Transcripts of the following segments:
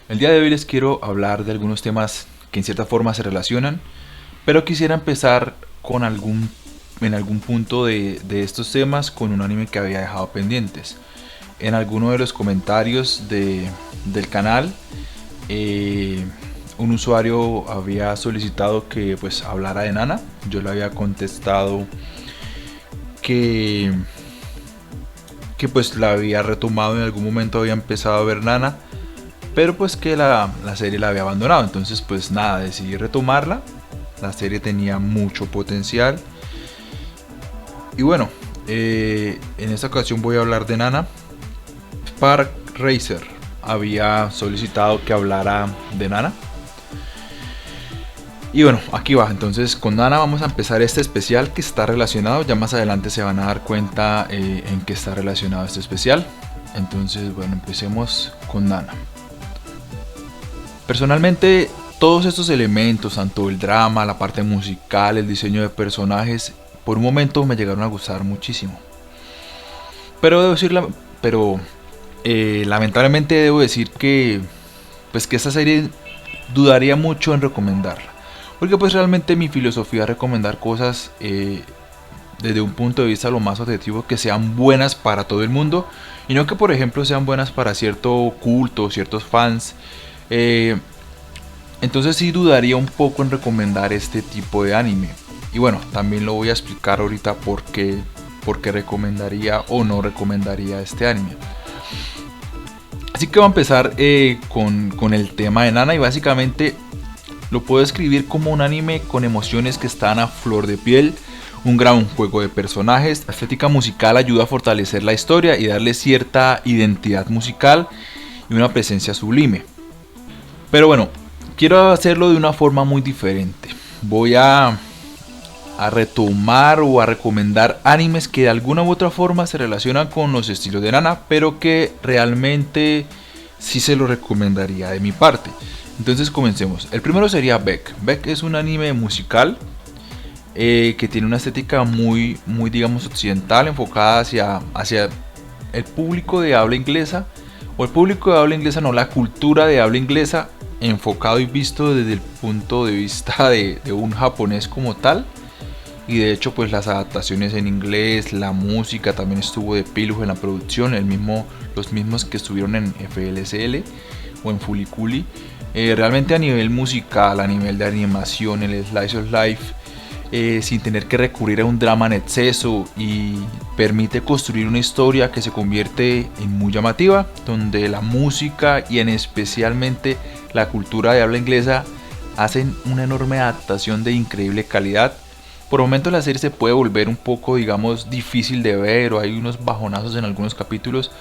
El día de hoy les quiero hablar de algunos temas que en cierta forma se relacionan, pero quisiera empezar con en algún punto de estos temas con un anime que había dejado pendientes. En alguno de los comentarios del canal, eh, un usuario había solicitado que pues hablara de Nana. Yo le había contestado que, que pues la había retomado en algún momento, había empezado a ver Nana, pero pues que la serie la había abandonado. Entonces pues nada, decidí retomarla. La serie tenía mucho potencial. Y bueno, en esta ocasión voy a hablar de Nana. Park Racer había solicitado que hablara de Nana. Y bueno, aquí va. Entonces con Nana vamos a empezar este especial que está relacionado. Ya más adelante se van a dar cuenta en qué está relacionado este especial. Entonces bueno, empecemos con Nana. Personalmente, todos estos elementos, tanto el drama, la parte musical, el diseño de personajes, por un momento me llegaron a gustar muchísimo. Pero debo decir, lamentablemente debo decir que, pues que esta serie dudaría mucho en recomendarla. Porque pues realmente mi filosofía es recomendar cosas desde un punto de vista lo más objetivo, que sean buenas para todo el mundo. Y no que por ejemplo sean buenas para cierto culto, ciertos fans. Entonces sí dudaría un poco en recomendar este tipo de anime. Y bueno, también lo voy a explicar ahorita por qué recomendaría o no recomendaría este anime. Así que voy a empezar con el tema de Nana, y básicamente lo puedo describir como un anime con emociones que están a flor de piel, un gran juego de personajes. La estética musical ayuda a fortalecer la historia y darle cierta identidad musical y una presencia sublime. Pero bueno, quiero hacerlo de una forma muy diferente. Voy a retomar o a recomendar animes que de alguna u otra forma se relacionan con los estilos de Nana, pero que realmente sí se lo recomendaría de mi parte. Entonces comencemos. El primero sería Beck. Beck es un anime musical que tiene una estética muy digamos occidental, enfocada hacia el público de habla inglesa, o el público de habla inglesa, no, la cultura de habla inglesa, enfocado y visto desde el punto de vista de un japonés como tal. Y de hecho pues las adaptaciones en inglés, la música también estuvo de pilujo en la producción, los mismos que estuvieron en FLCL o en Fuliculi. Realmente a nivel musical, a nivel de animación, el slice of life, sin tener que recurrir a un drama en exceso, y permite construir una historia que se convierte en muy llamativa, donde la música y en especialmente la cultura de habla inglesa hacen una enorme adaptación de increíble calidad. Por momentos la serie se puede volver un poco, digamos, difícil de ver, o hay unos bajonazos en algunos capítulos,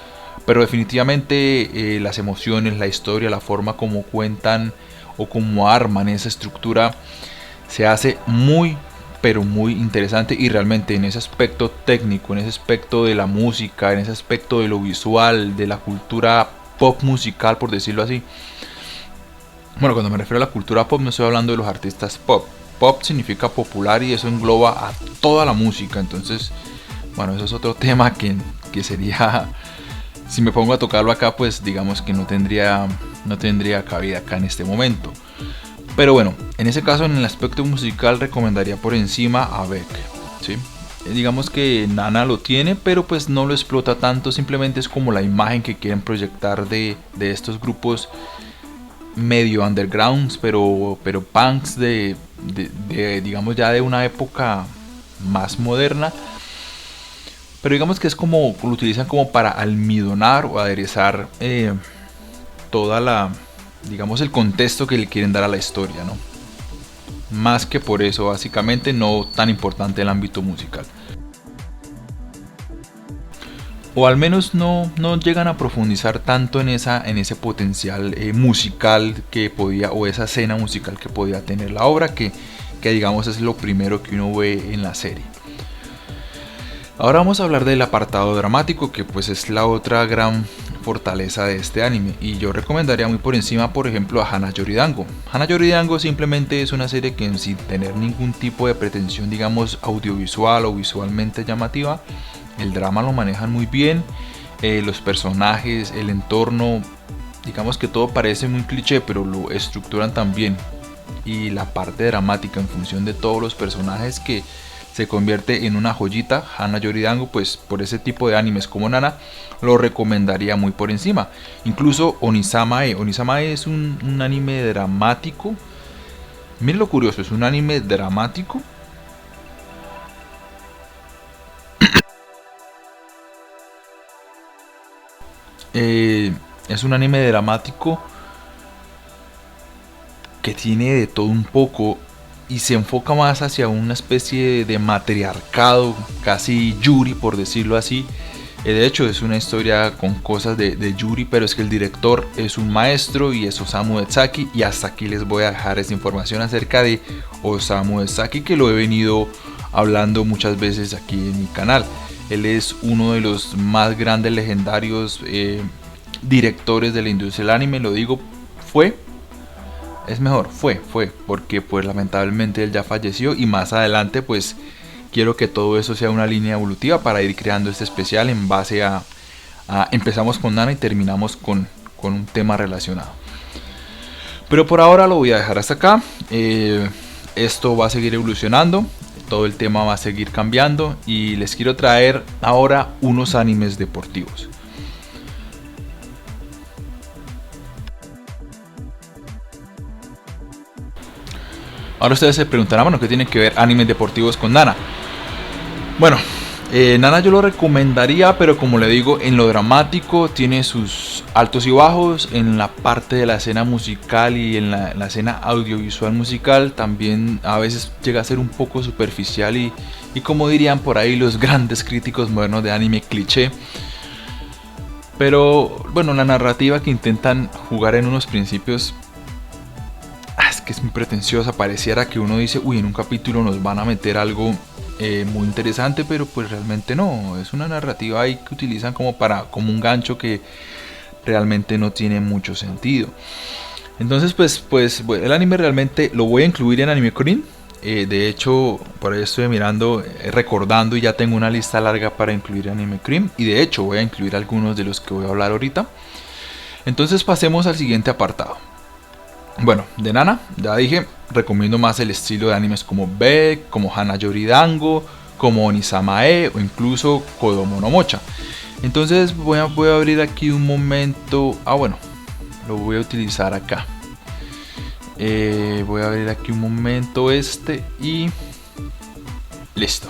pero definitivamente las emociones, la historia, la forma como cuentan o como arman esa estructura se hace muy pero muy interesante. Y realmente en ese aspecto técnico, en ese aspecto de la música, en ese aspecto de lo visual, de la cultura pop musical, por decirlo así. Bueno, cuando me refiero a la cultura pop no estoy hablando de los artistas pop. Pop significa popular y eso engloba a toda la música. Entonces, bueno, eso es otro tema que sería, si me pongo a tocarlo acá, pues digamos que no tendría cabida acá en este momento. Pero bueno, en ese caso, en el aspecto musical, recomendaría por encima a Beck, ¿sí? Digamos que Nana lo tiene, pero pues no lo explota tanto. Simplemente es como la imagen que quieren proyectar de estos grupos medio undergrounds, pero punks de digamos ya de una época más moderna. Pero digamos que es como lo utilizan como para almidonar o aderezar toda la, digamos, el contexto que le quieren dar a la historia, ¿no? Más que por eso, básicamente, no tan importante el ámbito musical. O al menos no llegan a profundizar tanto en ese potencial musical que podía, o esa escena musical que podía tener la obra, que digamos es lo primero que uno ve en la serie. Ahora vamos a hablar del apartado dramático, que pues es la otra gran fortaleza de este anime, y yo recomendaría muy por encima, por ejemplo, a Hana Yoridango. Hana Yoridango simplemente es una serie que, sin tener ningún tipo de pretensión, digamos, audiovisual o visualmente llamativa, el drama lo manejan muy bien, los personajes, el entorno, digamos que todo parece muy cliché, pero lo estructuran tan bien, y la parte dramática en función de todos los personajes, que se convierte en una joyita. Hana Yori Dango, pues por ese tipo de animes como Nana, lo recomendaría muy por encima. Incluso Onisama-e. Onisama-e es un anime dramático. Miren lo curioso, es un anime dramático. Es un anime dramático que tiene de todo un poco y se enfoca más hacia una especie de matriarcado, casi Yuri por decirlo así. De hecho es una historia con cosas de Yuri, pero es que el director es un maestro y es Osamu Dezaki, y hasta aquí les voy a dejar esta información acerca de Osamu Dezaki, que lo he venido hablando muchas veces aquí en mi canal. Él es uno de los más grandes, legendarios directores de la industria del anime. Lo digo, fue, porque pues lamentablemente él ya falleció, y más adelante pues quiero que todo eso sea una línea evolutiva para ir creando este especial en base a empezamos con Nana y terminamos con un tema relacionado. Pero por ahora lo voy a dejar hasta acá. Esto va a seguir evolucionando, todo el tema va a seguir cambiando, y les quiero traer ahora unos animes deportivos. Ahora ustedes se preguntarán, bueno, ¿qué tienen que ver animes deportivos con Nana? Bueno, Nana yo lo recomendaría, pero como le digo, en lo dramático tiene sus altos y bajos. En la parte de la escena musical y en la escena audiovisual musical también a veces llega a ser un poco superficial y como dirían por ahí los grandes críticos modernos de anime, cliché. Pero bueno, la narrativa que intentan jugar en unos principios es que es muy pretenciosa. Pareciera que uno dice, uy, en un capítulo nos van a meter algo muy interesante, pero pues realmente no. Es una narrativa ahí que utilizan como un gancho que realmente no tiene mucho sentido. Entonces pues el anime realmente lo voy a incluir en Anime Cream. De hecho, por ahí estoy mirando, recordando, y ya tengo una lista larga para incluir Anime Cream, y de hecho voy a incluir algunos de los que voy a hablar ahorita. Entonces pasemos al siguiente apartado. Bueno, de Nana, ya dije, recomiendo más el estilo de animes como Beck, como Hana Yori Dango, como Onisama-e o incluso Kodomo no Mocha. Entonces voy a abrir aquí un momento. Bueno, lo voy a utilizar acá. Voy a abrir aquí un momento y listo.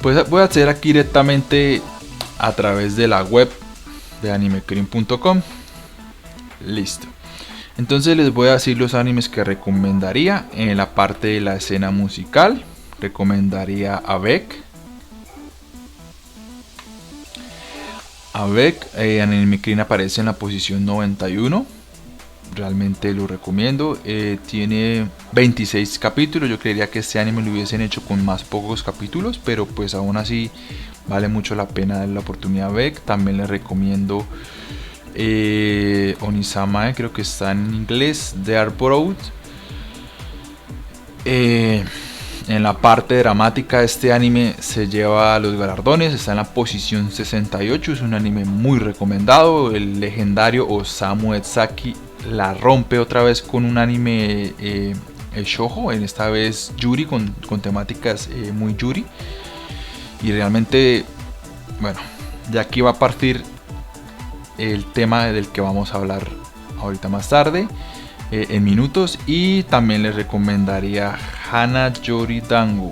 Pues voy a hacer aquí directamente a través de la web de animecream.com. Listo. Entonces les voy a decir los animes que recomendaría. En la parte de la escena musical recomendaría a Beck. Anime Cream aparece en la posición 91. Realmente lo recomiendo. Tiene 26 capítulos. Yo creería que este anime lo hubiesen hecho con más pocos capítulos, pero pues aún así vale mucho la pena darle la oportunidad a Beck. También les recomiendo Onisama, creo que está en inglés, The Art Road. En la parte dramática este anime se lleva los galardones, está en la posición 68, es un anime muy recomendado. El legendario Osamu Dezaki la rompe otra vez con un anime shoujo, en esta vez Yuri, con temáticas muy Yuri, y realmente, bueno, de aquí va a partir el tema del que vamos a hablar ahorita más tarde, en minutos. Y también les recomendaría Hana Yori Dango.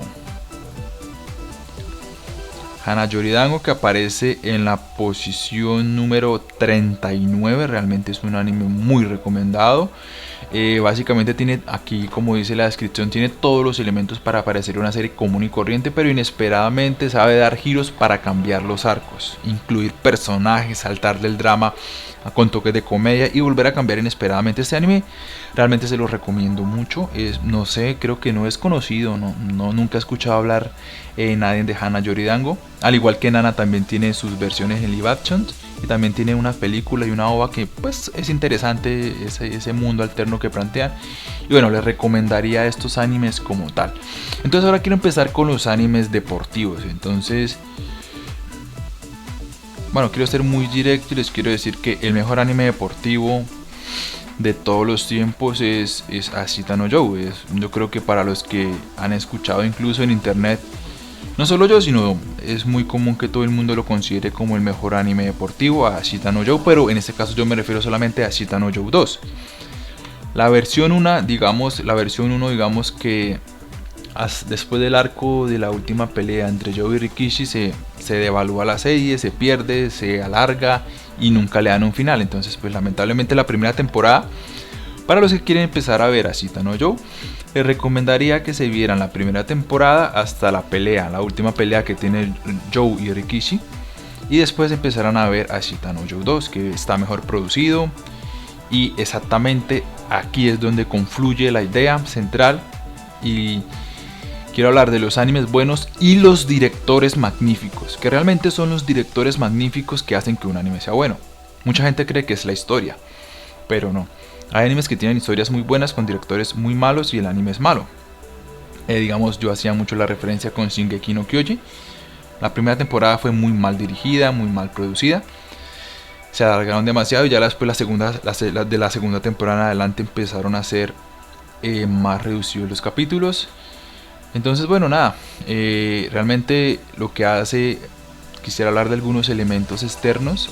Hana Yori Dango, que aparece en la posición número 39. Realmente es un anime muy recomendado. Básicamente tiene, aquí como dice la descripción, tiene todos los elementos para parecer una serie común y corriente, pero inesperadamente sabe dar giros para cambiar los arcos, incluir personajes, saltar del drama con toques de comedia y volver a cambiar inesperadamente. Este anime realmente se lo recomiendo mucho. No sé, creo que no es conocido, nunca he escuchado hablar nadie de Hana Yori Dango. Al igual que Nana, también tiene sus versiones en live action, y también tiene una película y una OVA que pues es interesante, ese mundo alterno que plantean. Y bueno, les recomendaría estos animes como tal. Entonces ahora quiero empezar con los animes deportivos. Entonces, bueno, quiero ser muy directo y les quiero decir que el mejor anime deportivo de todos los tiempos es Ashita no Joe. Yo creo que para los que han escuchado incluso en internet, no solo yo, sino es muy común que todo el mundo lo considere como el mejor anime deportivo, Ashita no Joe, pero en este caso yo me refiero solamente a Ashita no Joe 2. La versión 1, digamos que después del arco de la última pelea entre Joe y Rikishi se devalúa la serie, se pierde, se alarga y nunca le dan un final. Entonces pues lamentablemente la primera temporada, para los que quieren empezar a ver Ashita no Joe, les recomendaría que se vieran la primera temporada hasta la última pelea que tiene Joe y Rikishi, y después empezaran a ver Ashita no Joe 2, que está mejor producido, y exactamente aquí es donde confluye la idea central. Y quiero hablar de los animes buenos y los directores magníficos, que realmente son los directores magníficos que hacen que un anime sea bueno. Mucha gente cree que es la historia, pero no. Hay animes que tienen historias muy buenas con directores muy malos y el anime es malo. Digamos, yo hacía mucho la referencia con Shingeki no Kyojin. La primera temporada fue muy mal dirigida, muy mal producida. Se alargaron demasiado y ya después de la segunda temporada en adelante empezaron a ser más reducidos los capítulos. Entonces bueno, nada, realmente lo que hace, quisiera hablar de algunos elementos externos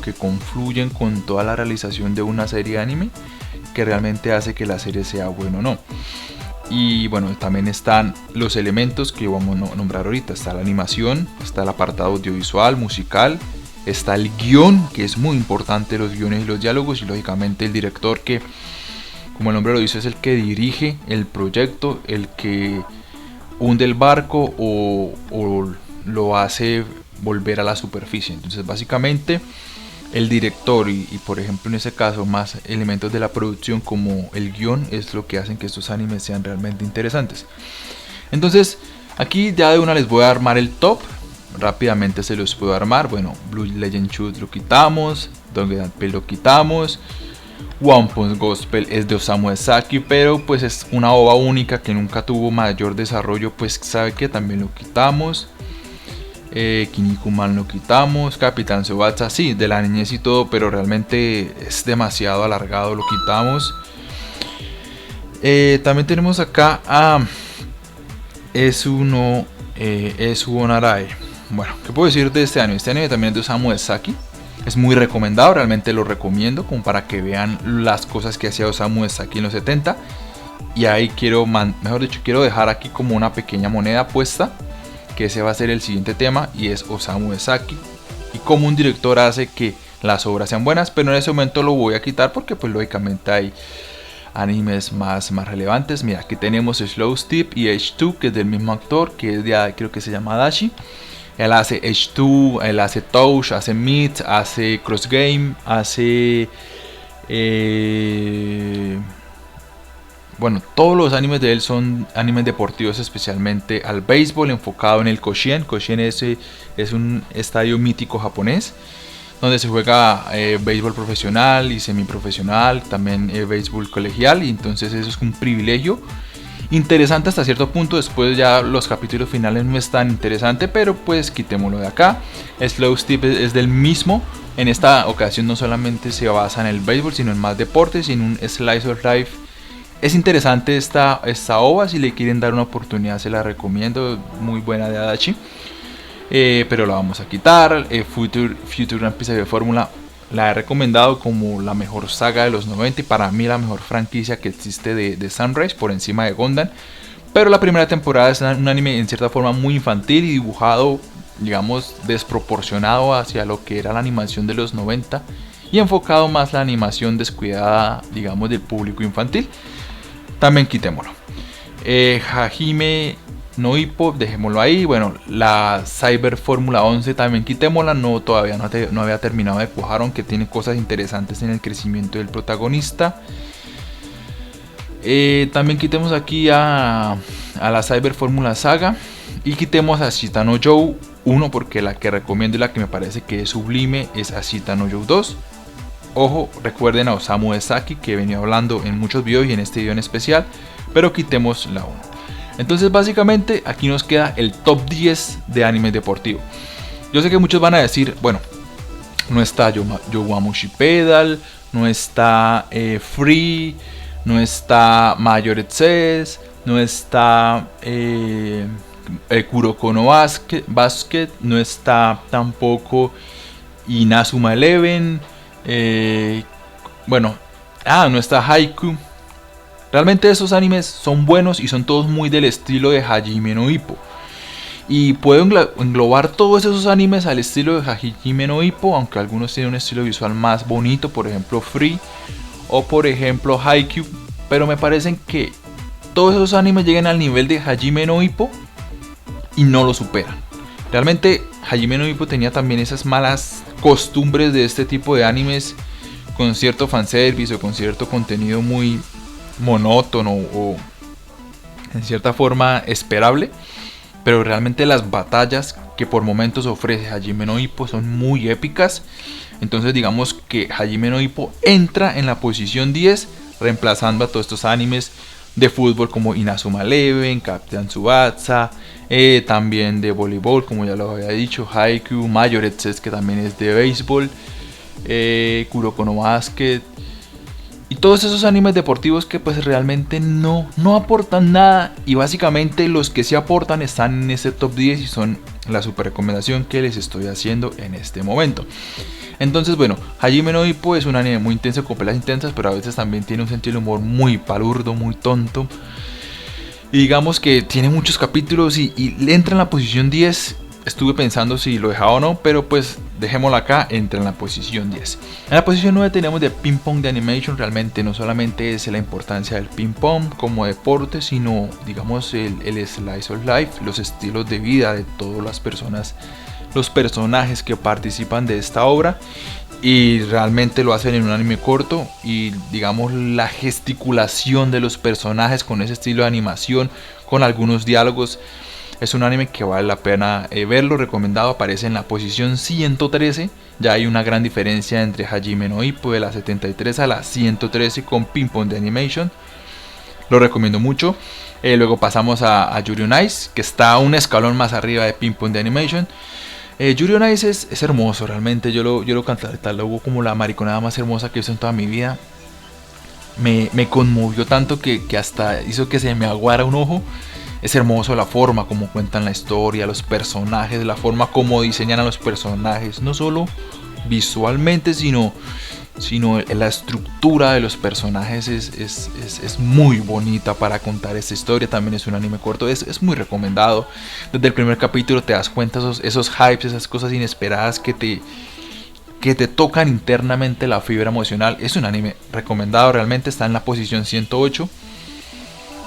que confluyen con toda la realización de una serie de anime, que realmente hace que la serie sea buena o no. Y bueno, también están los elementos que vamos a nombrar ahorita. Está la animación, está el apartado audiovisual, musical, está el guión, que es muy importante, los guiones y los diálogos, y lógicamente el director, que como el nombre lo dice es el que dirige el proyecto, el que hunde el barco o lo hace volver a la superficie. Entonces básicamente el director y por ejemplo en ese caso más elementos de la producción como el guión es lo que hacen que estos animes sean realmente interesantes. Entonces aquí ya de una les voy a armar el top. Rápidamente se los puedo armar. Bueno, Blue Legend Shoot lo quitamos, Danganronpa lo quitamos, One Punch Gospel es de Osamu Dezaki, pero pues es una ova única que nunca tuvo mayor desarrollo, pues sabe que también lo quitamos. Kinnikuman lo quitamos, Capitán Tsubasa sí, de la niñez y todo, pero realmente es demasiado alargado, lo quitamos. También tenemos acá a Esuno Narae. Bueno, ¿qué puedo decir de este anime? Este anime también es de Osamu Dezaki. Es muy recomendado, realmente lo recomiendo como para que vean las cosas que hacía Osamu Dezaki en los 70. Y ahí quiero dejar aquí como una pequeña moneda puesta, que ese va a ser el siguiente tema, y es Osamu Dezaki y cómo un director hace que las obras sean buenas. Pero en ese momento lo voy a quitar porque pues lógicamente hay animes más relevantes. Mira, aquí tenemos Slow Step y H2, que es del mismo actor, que es creo que se llama Dashi. Él hace H2, él hace Touch, hace Meet, hace Cross Game, hace bueno, todos los animes de él son animes deportivos, especialmente al béisbol, enfocado en el Koshien. Koshien es un estadio mítico japonés donde se juega béisbol profesional y semiprofesional, también béisbol colegial, y entonces eso es un privilegio interesante hasta cierto punto. Después ya los capítulos finales no es tan interesante, pero pues quitémoslo de acá. Slow Step es del mismo. En esta ocasión no solamente se basa en el béisbol, sino en más deportes y en un slice of life. Es interesante esta ova, si le quieren dar una oportunidad se la recomiendo, muy buena de Adachi. Pero la vamos a quitar. Future Grand Prix de Fórmula la he recomendado como la mejor saga de los 90 y para mí la mejor franquicia que existe de Sunrise, por encima de Gundam. Pero la primera temporada es un anime en cierta forma muy infantil y dibujado, digamos, desproporcionado hacia lo que era la animación de los 90 y enfocado más la animación descuidada, digamos, del público infantil. También quitémoslo. Hajime no Ippo, dejémoslo ahí. Bueno, la Cyber Fórmula 11 también quitémosla. Todavía no había terminado de cuajar, aunque tiene cosas interesantes en el crecimiento del protagonista. También quitemos aquí a la Cyber Fórmula Saga. Y quitemos a Ashita no Joe 1, porque la que recomiendo y la que me parece que es sublime es Ashita no Joe 2. Ojo, recuerden a Osamu Dezaki, que he venido hablando en muchos videos y en este video en especial. Pero quitemos la 1. Entonces básicamente aquí nos queda el top 10 de animes deportivos. Yo sé que muchos van a decir, bueno, no está Yowamushi Pedal, no está Free, no está Majored Access, no está Kuroko no Basket, no está tampoco Inazuma Eleven, bueno, no está Haiku. Realmente esos animes son buenos y son todos muy del estilo de Hajime no Ippo. Y puedo englobar todos esos animes al estilo de Hajime no Ippo, aunque algunos tienen un estilo visual más bonito, por ejemplo Free o por ejemplo Haikyuu, pero me parecen que todos esos animes llegan al nivel de Hajime no Ippo y no lo superan. Realmente Hajime no Ippo tenía también esas malas costumbres de este tipo de animes con cierto fanservice o con cierto contenido muy monótono o en cierta forma esperable, pero realmente las batallas que por momentos ofrece Hajime no Ippo son muy épicas. Entonces digamos que Hajime no Ippo entra en la posición 10, reemplazando a todos estos animes de fútbol como Inazuma Eleven, Captain Tsubasa, también de voleibol, como ya lo había dicho, Haikyuu, Majored Access, que también es de béisbol, Kuroko no Basket, y todos esos animes deportivos que pues realmente no aportan nada, y básicamente los que sí aportan están en ese top 10 y son la super recomendación que les estoy haciendo en este momento. Entonces bueno, Hajime no Ippo es un anime muy intenso con peleas intensas, pero a veces también tiene un sentido de humor muy palurdo, muy tonto. Y digamos que tiene muchos capítulos y le entra en la posición 10. Estuve pensando si lo dejaba o no, pero pues dejémoslo acá, entra en la posición 10. En la posición 9 tenemos de Ping Pong de Animation. Realmente no solamente es la importancia del ping pong como deporte, sino digamos el slice of life, los estilos de vida de todas las personas, los personajes que participan de esta obra. Y realmente lo hacen en un anime corto, y digamos la gesticulación de los personajes con ese estilo de animación, con algunos diálogos, es un anime que vale la pena verlo, recomendado. Aparece en la posición 113. Ya hay una gran diferencia entre Hajime no Ippo de la 73 a la 113 con Ping Pong de Animation. Lo recomiendo mucho. Luego pasamos a Yuri on Ice, que está un escalón más arriba de Ping Pong de Animation. Yuri on Ice es hermoso, realmente yo lo catalogo como la mariconada más hermosa que he visto en toda mi vida. Me conmovió tanto que hasta hizo que se me aguara un ojo. Es hermoso la forma como cuentan la historia, los personajes, la forma como diseñan a los personajes, no solo visualmente, sino la estructura de los personajes es muy bonita para contar esta historia. También es un anime corto, es muy recomendado. Desde el primer capítulo te das cuenta esos hypes, esas cosas inesperadas que te tocan internamente la fibra emocional. Es un anime recomendado, realmente está en la posición 108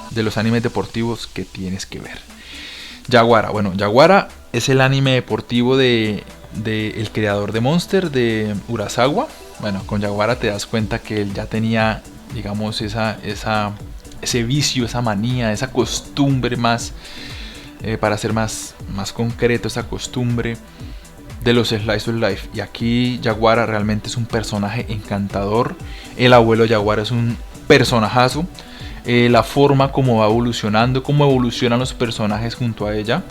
de los animes deportivos que tienes que ver. Yaguara, bueno, Yaguara es el anime deportivo de el creador de Monster, de Urasawa. Bueno, con Yaguara te das cuenta que él ya tenía, digamos, ese vicio, esa manía, esa costumbre más, para ser más concreto, esa costumbre de los Slice of Life. Y aquí Yaguara realmente es un personaje encantador. El abuelo Yaguara es un personajazo. La forma como va evolucionando, cómo evolucionan los personajes junto a ella.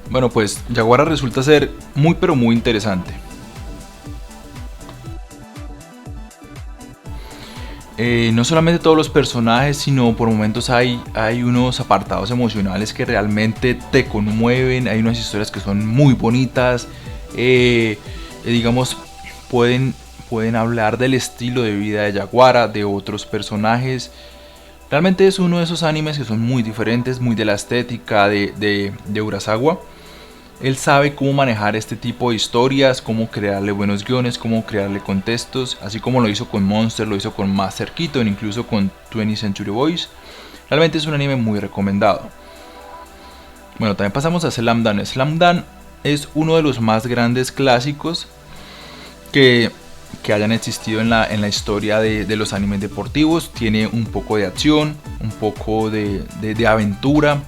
Bueno, pues Yaguara resulta ser muy pero muy interesante. No solamente todos los personajes, sino por momentos hay unos apartados emocionales que realmente te conmueven. Hay unas historias que son muy bonitas. Digamos, pueden hablar del estilo de vida de Yaguara, de otros personajes. Realmente es uno de esos animes que son muy diferentes, muy de la estética de Urasawa. Él sabe cómo manejar este tipo de historias, cómo crearle buenos guiones, cómo crearle contextos, así como lo hizo con Monster, lo hizo con Master Keaton, incluso con 20th Century Boys. Realmente es un anime muy recomendado. Bueno, también pasamos a Slam Dunk. Slam Dunk es uno de los más grandes clásicos que hayan existido en la historia de los animes deportivos. Tiene un poco de acción, un poco de aventura.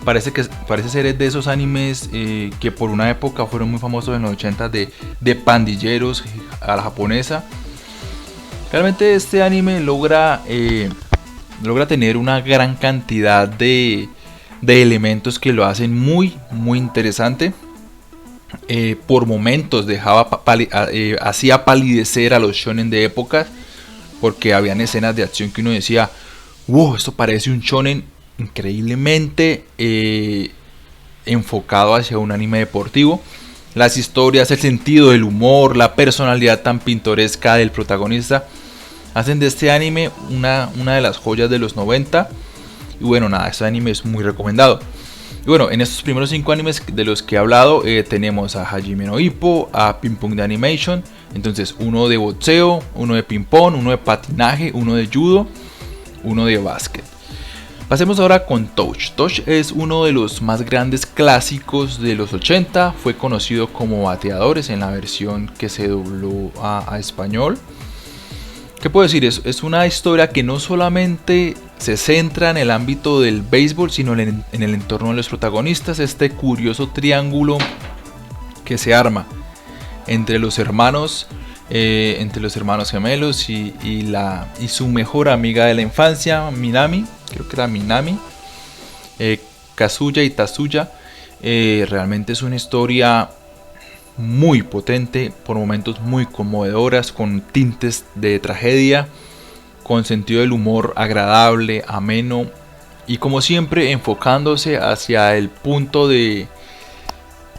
Parece ser de esos animes que por una época fueron muy famosos en los 80 de pandilleros a la japonesa. Realmente este anime logra tener una gran cantidad de de elementos que lo hacen muy interesante. Por momentos hacía palidecer a los shonen de época, porque habían escenas de acción que uno decía, wow, esto parece un shonen increíblemente enfocado hacia un anime deportivo. Las historias, el sentido del humor, la personalidad tan pintoresca del protagonista hacen de este anime una de las joyas de los 90. Y bueno, nada, este anime es muy recomendado. Y bueno, en estos primeros 5 animes de los que he hablado, tenemos a Hajime no Ippo, a Ping Pong de Animation. Entonces, uno de boxeo, uno de ping pong, uno de patinaje, uno de judo, uno de básquet. Pasemos ahora con Touch. Touch es uno de los más grandes clásicos de los 80. Fue conocido como Bateadores en la versión que se dobló a español. ¿Qué puedo decir? Es una historia que no solamente se centra en el ámbito del béisbol, sino en el entorno de los protagonistas. Este curioso triángulo que se arma entre los hermanos gemelos y su mejor amiga de la infancia, Minami, creo que era Minami, Kazuya y Tatsuya. Realmente es una historia muy potente, por momentos muy conmovedoras, con tintes de tragedia, con sentido del humor agradable, ameno, y como siempre enfocándose hacia el punto de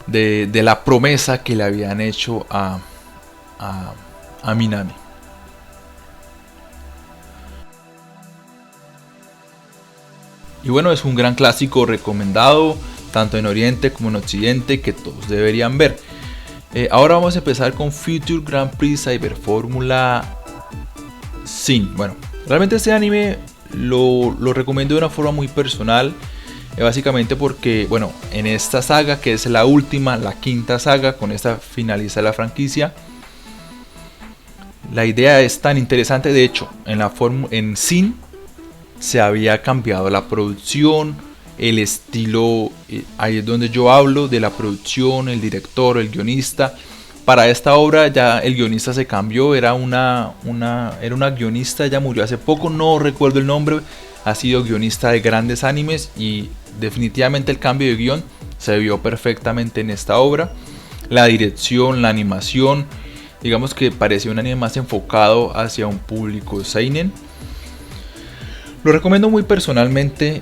la promesa que le habían hecho a Minami. Y bueno, es un gran clásico recomendado tanto en Oriente como en Occidente, que todos deberían ver. Ahora vamos a empezar con Future Grand Prix Cyber Formula Sin. Bueno, realmente este anime lo recomiendo de una forma muy personal, básicamente porque, bueno, en esta saga, que es la última, la quinta saga, con esta finaliza la franquicia. La idea es tan interesante. De hecho, en Sin se había cambiado la producción, el estilo. Ahí es donde yo hablo de la producción, el director, el guionista. Para esta obra ya el guionista se cambió, era una guionista, ya murió hace poco, no recuerdo el nombre. Ha sido guionista de grandes animes y definitivamente el cambio de guión se vio perfectamente en esta obra. La dirección, la animación, digamos que parecía un anime más enfocado hacia un público seinen. Lo recomiendo muy personalmente.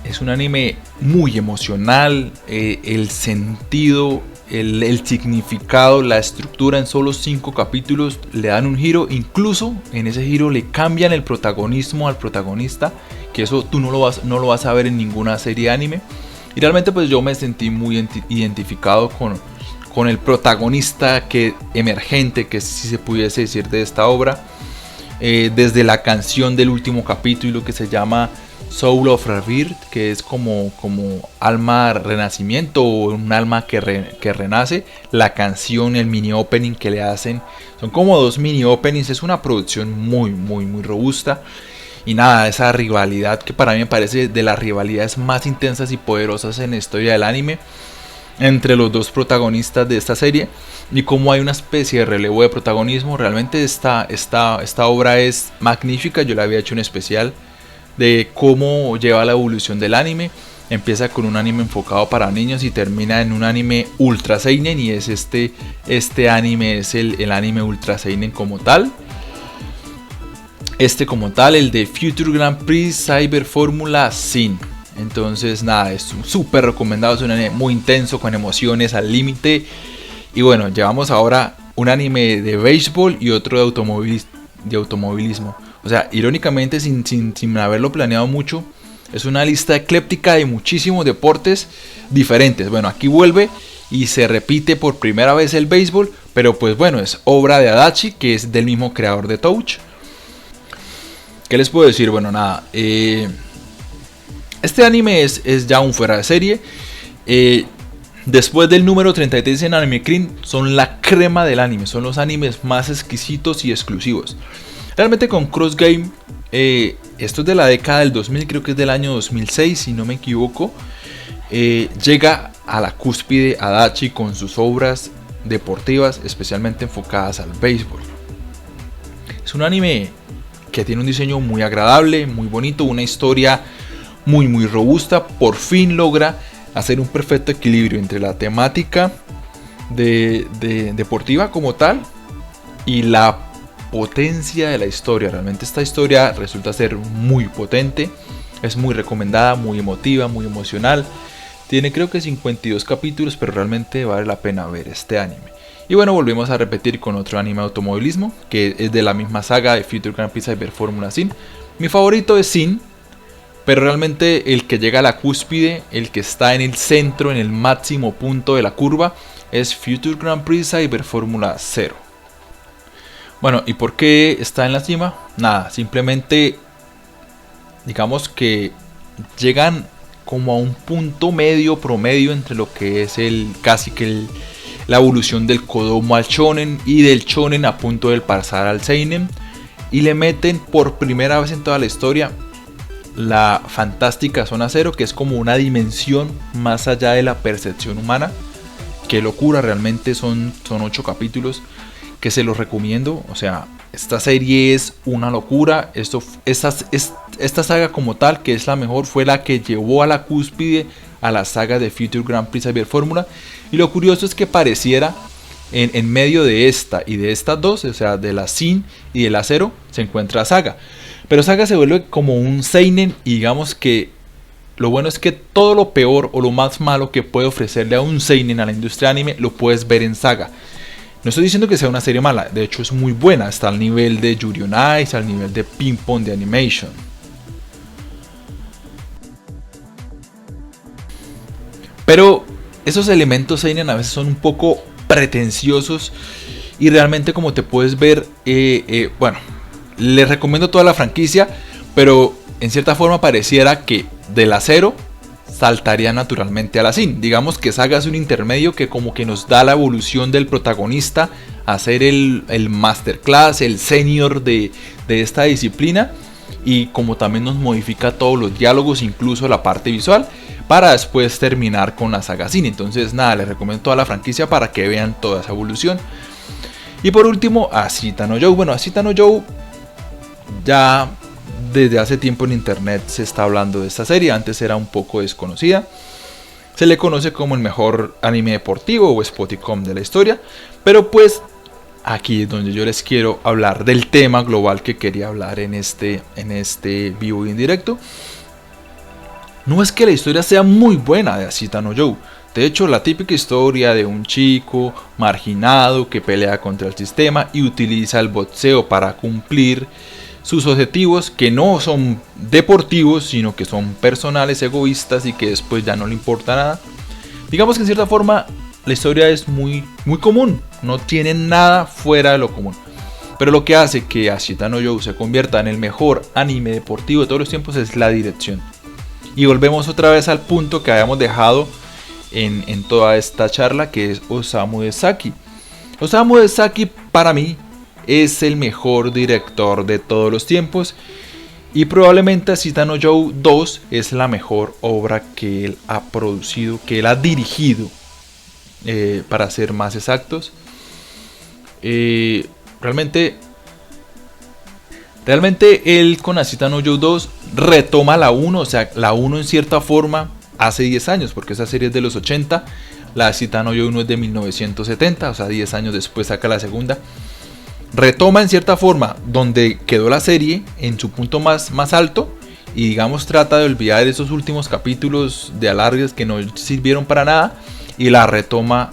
Es un anime muy emocional. El sentido, el significado, la estructura en solo 5 capítulos le dan un giro. Incluso en ese giro le cambian el protagonismo al protagonista, que eso tú no lo vas a ver en ninguna serie de anime. Y realmente pues yo me sentí muy identificado con el protagonista emergente, que si se pudiese decir, de esta obra. Desde la canción del último capítulo, que se llama Soul of Rebirth, que es como alma renacimiento, o un alma que renace. La canción, el mini opening que le hacen, son como 2 mini openings. Es una producción muy robusta. Y nada, esa rivalidad que para mí me parece de las rivalidades más intensas y poderosas en la historia del anime, entre los 2 protagonistas de esta serie, y cómo hay una especie de relevo de protagonismo. Realmente esta obra es magnífica. Yo le había hecho un especial de cómo lleva la evolución del anime. Empieza con un anime enfocado para niños y termina en un anime ultra seinen, y es este anime es el anime ultra seinen como tal. El de Future Grand Prix Cyber Formula Sin. Entonces nada, es súper recomendado. Es un anime muy intenso, con emociones al límite. Y bueno, llevamos ahora un anime de béisbol y otro de automovilismo. O sea, irónicamente, sin haberlo planeado mucho, es una lista ecléptica de muchísimos deportes diferentes. Bueno, aquí vuelve y se repite por primera vez el béisbol, pero pues bueno, es obra de Adachi, que es del mismo creador de Touch. ¿Qué les puedo decir? Bueno, nada, este anime es ya un fuera de serie. Después del número 33 en Anime Cream, son la crema del anime. Son los animes más exquisitos y exclusivos. Realmente con Cross Game, esto es de la década del 2000, creo que es del año 2006 si no me equivoco. Llega a la cúspide Adachi con sus obras deportivas, especialmente enfocadas al béisbol. Es un anime que tiene un diseño muy agradable, muy bonito, una historia muy robusta. Por fin logra hacer un perfecto equilibrio entre la temática deportiva como tal y la potencia de la historia. Realmente esta historia resulta ser muy potente, es muy recomendada, muy emotiva, muy emocional. Tiene creo que 52 capítulos, pero realmente vale la pena ver este anime. Y bueno, volvemos a repetir con otro anime de automovilismo, que es de la misma saga de Future Grand Prix Cyber Formula Sin. Mi favorito es Sin, pero realmente el que llega a la cúspide, el que está en el centro, en el máximo punto de la curva, es Future Grand Prix Cyber Formula 0. Bueno, ¿y por qué está en la cima? Nada, simplemente digamos que llegan como a un punto medio promedio entre lo que es la evolución del Kodomo al Shonen y del Shonen a punto de pasar al Seinen, y le meten por primera vez en toda la historia la fantástica zona 0, que es como una dimensión más allá de la percepción humana. Qué locura, realmente son 8 capítulos que se los recomiendo. O sea, esta serie es una locura. Esta saga como tal, que es la mejor, fue la que llevó a la cúspide a la saga de Future Grand Prix Cyber Formula. Y lo curioso es que pareciera en medio de esta y de estas dos, o sea, de la Sin y de la 0, se encuentra Saga. Pero Saga se vuelve como un seinen, y digamos que lo bueno es que todo lo peor o lo más malo que puede ofrecerle a un seinen a la industria anime lo puedes ver en Saga. No estoy diciendo que sea una serie mala, de hecho es muy buena, está al nivel de Yuri on Ice, al nivel de Ping Pong de Animation. Pero esos elementos seinen a veces son un poco pretenciosos, y realmente, como te puedes ver, bueno, les recomiendo toda la franquicia, pero en cierta forma pareciera que de la 0 saltaría naturalmente a la Sin. Digamos que Saga es un intermedio que como que nos da la evolución del protagonista a ser el masterclass, el senior de esta disciplina, y como también nos modifica todos los diálogos, incluso la parte visual, para después terminar con la saga Sin. Entonces nada, les recomiendo toda la franquicia para que vean toda esa evolución. Y por último, Ashita no Joe. Bueno, Ashita no Joe, ya desde hace tiempo en internet se está hablando de esta serie. Antes era un poco desconocida. Se le conoce como el mejor anime deportivo o Spoticom de la historia. Pero pues aquí es donde yo les quiero hablar del tema global que quería hablar en este vivo y en directo. No es que la historia sea muy buena de Ashita no Joe. De hecho, la típica historia de un chico marginado que pelea contra el sistema y utiliza el boxeo para cumplir sus objetivos, que no son deportivos, sino que son personales, egoístas, y que después ya no le importa nada. Digamos que en cierta forma la historia es muy común, no tiene nada fuera de lo común. Pero lo que hace que Ashita no Joe se convierta en el mejor anime deportivo de todos los tiempos es la dirección. Y volvemos otra vez al punto que habíamos dejado en toda esta charla, que es Osamu Dezaki. Osamu Dezaki para mí es el mejor director de todos los tiempos, y probablemente Ashita no Joe 2 es la mejor obra que él ha producido, que él ha dirigido, para ser más exactos. Realmente él con Ashita no Joe 2 retoma la 1, o sea, la 1 en cierta forma hace 10 años, porque esa serie es de los 80, la Ashita no Joe 1 es de 1970, o sea, 10 años después saca la segunda. Retoma en cierta forma donde quedó la serie en su punto más alto, y digamos trata de olvidar esos últimos capítulos de alargues que no sirvieron para nada, y la retoma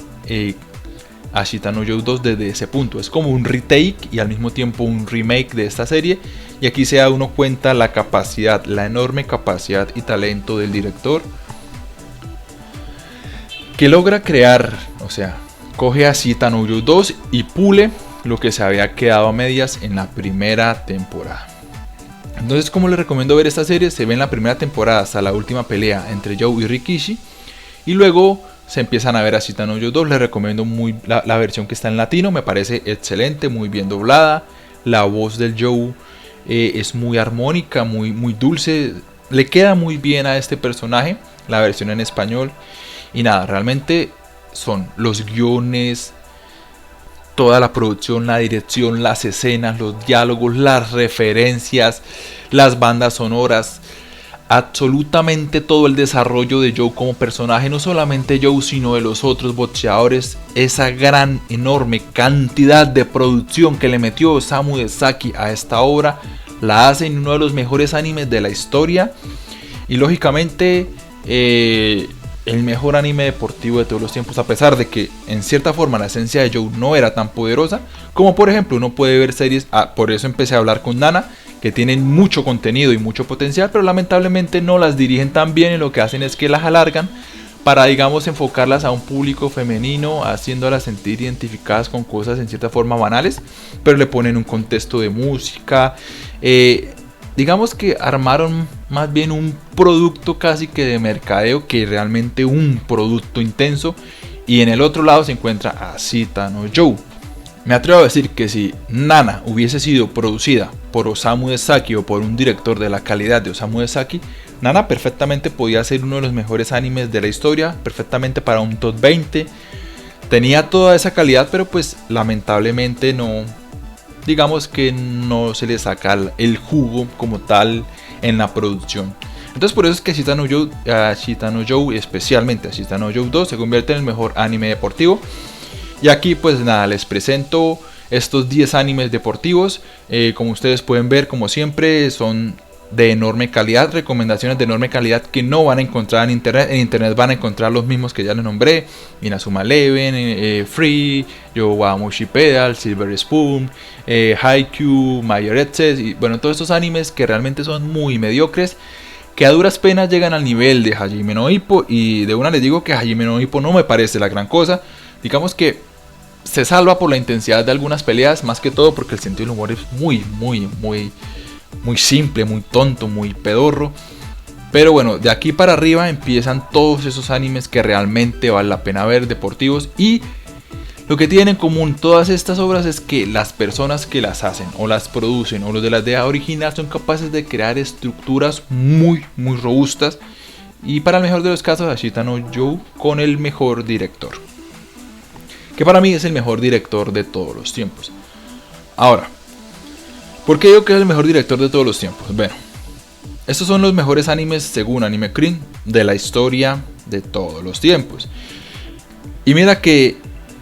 Ashita no Joe 2 desde ese punto. Es como un retake y al mismo tiempo un remake de esta serie, y aquí se da uno cuenta la capacidad, la enorme capacidad y talento del director, que logra crear, o sea, coge a Ashita no Joe 2 y pule lo que se había quedado a medias en la primera temporada. Entonces, ¿cómo les recomiendo ver esta serie? Se ve en la primera temporada hasta la última pelea entre Joe y Rikishi, y luego se empiezan a ver Ashita no Joe 2. Les recomiendo muy la versión que está en latino, me parece excelente, muy bien doblada. La voz del Joe es muy armónica, muy dulce, le queda muy bien a este personaje, la versión en español. Y nada, realmente son los guiones, toda la producción, la dirección, las escenas, los diálogos, las referencias, las bandas sonoras. absolutamente todo el desarrollo de Joe como personaje, no solamente Joe sino de los otros boxeadores, esa gran enorme cantidad de producción que le metió Osamu Dezaki a esta obra la hace en uno de los mejores animes de la historia y lógicamente el mejor anime deportivo de todos los tiempos, a pesar de que en cierta forma la esencia de Joe no era tan poderosa, como por ejemplo uno puede ver series, por eso empecé a hablar con Nana, que tienen mucho contenido y mucho potencial, pero lamentablemente no las dirigen tan bien y lo que hacen es que las alargan para, digamos, enfocarlas a un público femenino, haciéndolas sentir identificadas con cosas en cierta forma banales, pero le ponen un contexto de música, digamos que armaron más bien un producto casi que de mercadeo que realmente un producto intenso. Y en el otro lado se encuentra Ashita no Joe. Me atrevo a decir que si Nana hubiese sido producida por Osamu Dezaki o por un director de la calidad de Osamu Dezaki, Nana perfectamente podía ser uno de los mejores animes de la historia, perfectamente para un top 20. Tenía toda esa calidad, pero pues lamentablemente no, digamos que no se le saca el jugo como tal en la producción. Entonces por eso es que Ashita no Joe, especialmente Ashita no Joe 2, se convierte en el mejor anime deportivo. Y aquí pues nada, les presento estos 10 animes deportivos. Como ustedes pueden ver, como siempre, son de enorme calidad, recomendaciones de enorme calidad que no van a encontrar en internet. En internet van a encontrar los mismos que ya les nombré: Inazuma Eleven, Free, Yowamushi Pedal, Silver Spoon, Haikyuu, Major Access, y bueno, todos estos animes que realmente son muy mediocres, que a duras penas llegan al nivel de Hajime no Ippo. Y de una les digo que Hajime no Ippo no me parece la gran cosa. Digamos que se salva por la intensidad de algunas peleas, más que todo porque el sentido del humor es muy simple, muy tonto, muy pedorro. Pero bueno, de aquí para arriba empiezan todos esos animes que realmente vale la pena ver, deportivos. Y lo que tienen en común todas estas obras es que las personas que las hacen o las producen o los de la idea original son capaces de crear estructuras muy robustas. Y para el mejor de los casos, Ashita no Joe con el mejor director, que para mí es el mejor director de todos los tiempos. Ahora, ¿por qué digo que es el mejor director de todos los tiempos? Bueno, estos son los mejores animes según Anime Cream de la historia de todos los tiempos. Y mira que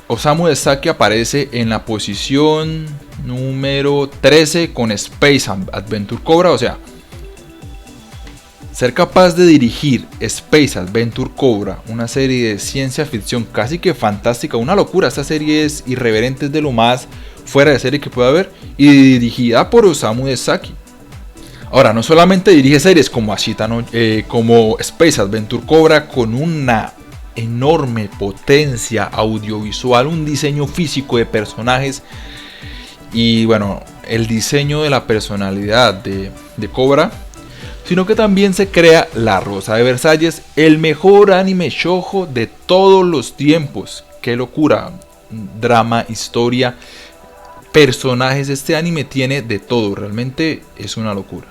Osamu Dezaki aparece en la posición número 13 con Space Adventure Cobra. O sea, ser capaz de dirigir Space Adventure Cobra, una serie de ciencia ficción casi que fantástica, una locura. Esta serie es irreverente, es de lo más fuera de serie que puede haber, y dirigida por Osamu Dezaki. Ahora, no solamente dirige series como como Space Adventure Cobra, con una enorme potencia audiovisual, un diseño físico de personajes y bueno, el diseño de la personalidad de Cobra, sino que también se crea La Rosa de Versalles, el mejor anime shoujo de todos los tiempos. ¡Qué locura! Drama, historia, personajes. Este anime tiene de todo, realmente es una locura.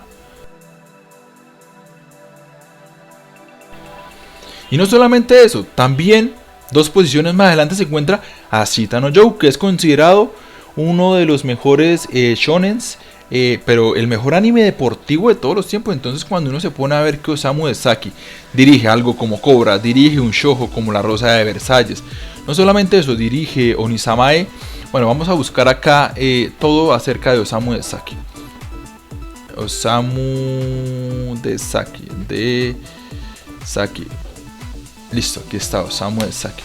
Y no solamente eso, también 2 posiciones más adelante se encuentra Ashita no Joe, que es considerado uno de los mejores shonens, pero el mejor anime deportivo de todos los tiempos. Entonces cuando uno se pone a ver que Osamu Dezaki dirige algo como Cobra, dirige un shoujo como La Rosa de Versalles, no solamente eso, dirige Onisamae. Bueno, vamos a buscar acá todo acerca de Osamu Dezaki. Osamu Dezaki, listo, aquí está Osamu Dezaki.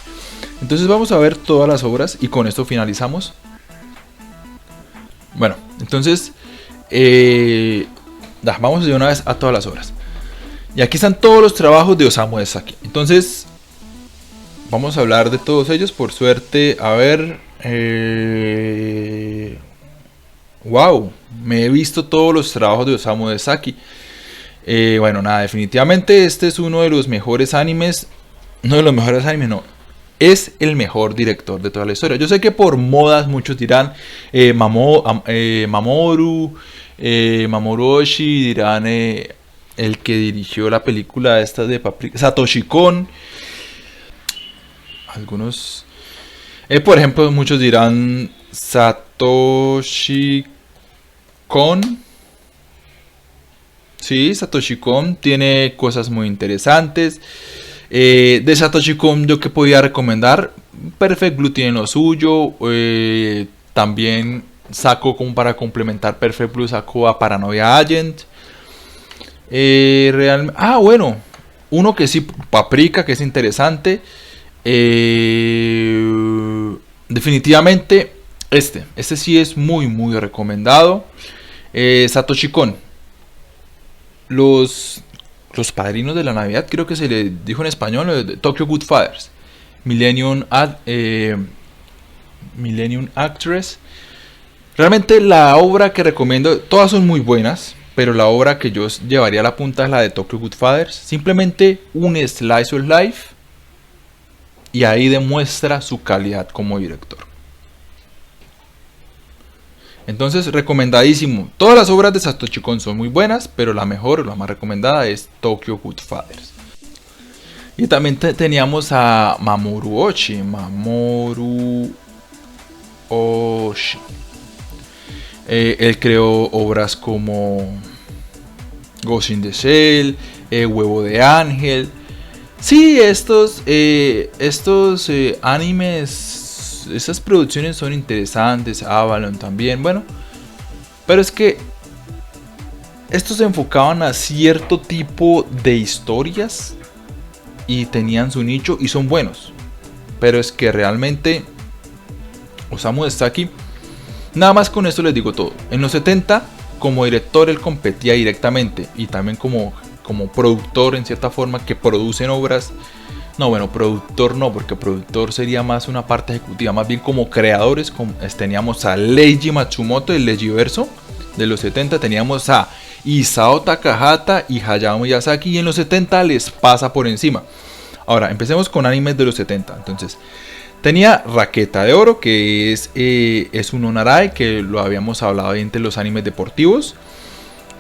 Entonces vamos a ver todas las obras y con esto finalizamos. Bueno, entonces vamos de una vez a todas las obras. Y aquí están todos los trabajos de Osamu Dezaki. Entonces vamos a hablar de todos ellos. Por suerte, a ver, wow, me he visto todos los trabajos de Osamu Dezaki. Bueno, nada, definitivamente este es uno de los mejores animes. No de los mejores animes, no. Es el mejor director de toda la historia. Yo sé que por modas muchos dirán Mamoru Oshii, dirán el que dirigió la película esta de Paprika, Satoshi Kon. Algunos, por ejemplo, muchos dirán Satoshi Kon. Sí, Satoshi Kon tiene cosas muy interesantes. De Satoshi Kon, yo que podía recomendar, Perfect Blue tiene lo suyo. También saco como para complementar Perfect Blue, saco a Paranoia Agent. Bueno, uno que sí, Paprika, que es interesante. Definitivamente, este sí es muy, muy recomendado. Satoshi Kon. Los padrinos de la Navidad, creo que se le dijo en español, Tokyo Godfathers. Millennium Actress. Realmente la obra que recomiendo, todas son muy buenas, pero la obra que yo llevaría a la punta es la de Tokyo Godfathers. Simplemente un slice of life y ahí demuestra su calidad como director. Entonces, recomendadísimo. Todas las obras de Satoshi Kon son muy buenas, pero la mejor, la más recomendada es Tokyo Godfathers. Y también teníamos a Mamoru Oshii. Él creó obras como Ghost in the Shell, Huevo de Ángel. Sí, estos animes, esas producciones son interesantes. Avalon también, bueno. Pero es que estos se enfocaban a cierto tipo de historias y tenían su nicho y son buenos. Pero es que realmente Osamu Dezaki, nada más con esto les digo todo. En los 70, como director, él competía directamente y también como productor en cierta forma, que producen obras. No, bueno, productor no, porque productor sería más una parte ejecutiva, más bien como creadores. Teníamos a Leiji Matsumoto del Leijiverso de los 70, teníamos a Isao Takahata y Hayao Miyazaki, y en los 70 les pasa por encima. Ahora, empecemos con animes de los 70. Entonces, tenía Raqueta de Oro, que es un Onarae, que lo habíamos hablado entre los animes deportivos.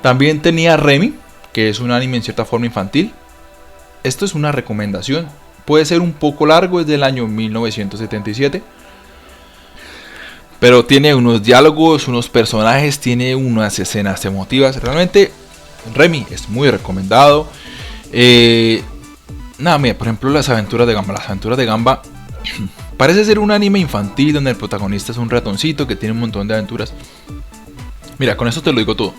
También tenía Remy, que es un anime en cierta forma infantil. Esto es una recomendación. Puede ser un poco largo, es del año 1977. Pero tiene unos diálogos, unos personajes, tiene unas escenas emotivas. Realmente, Remy es muy recomendado. Mira, por ejemplo, Las Aventuras de Gamba. Las Aventuras de Gamba parece ser un anime infantil donde el protagonista es un ratoncito que tiene un montón de aventuras. Mira, con eso te lo digo todo.